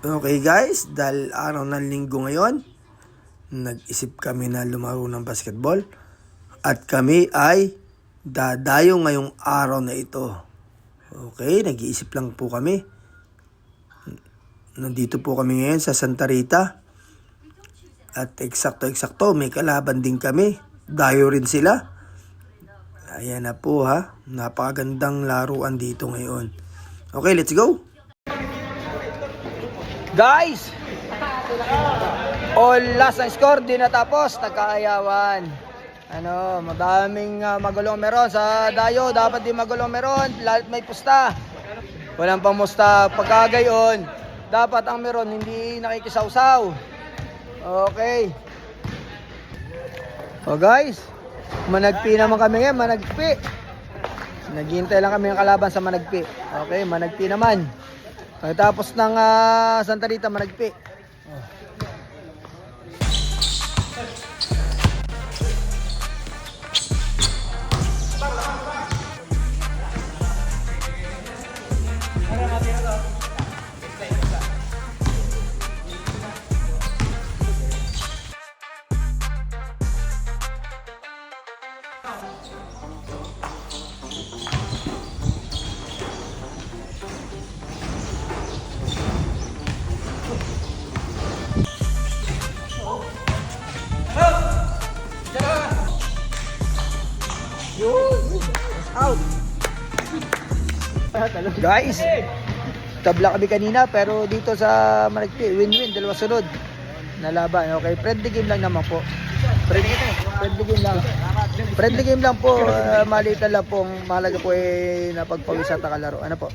Okay guys, dahil araw ng linggo ngayon, nag-isip kami na lumaro ng basketball at kami ay dadayo ngayong araw na ito. Okay, nag-iisip lang po kami. Nandito po kami ngayon sa Santa Rita at eksakto may kalaban din kami. Dayo rin sila. Ayan na po ha, napakagandang laruan dito ngayon. Okay, let's go! Guys, all last ang score, di natapos, nagkaayawan. Madaming magulong meron sa dayo, dapat di magulong meron, lahat may pusta. Walang pamusta, pagkagayon, dapat ang meron hindi nakikisawsaw. Okay. O guys, managpi naman kami ngayon, managpi. Naghihintay lang kami ng kalaban sa managpi. Okay, managpi naman. Pagkatapos ng Santa Rita, managpi. Out. Guys, tabla kami kanina pero dito sa Managpi, win-win, dalawa sunod na laban. Okay, friendly game lang naman po. Friendly game lang. Friendly game lang po, maliit lang po. Mahalaga po napagpawisan at kalaro. Ano po?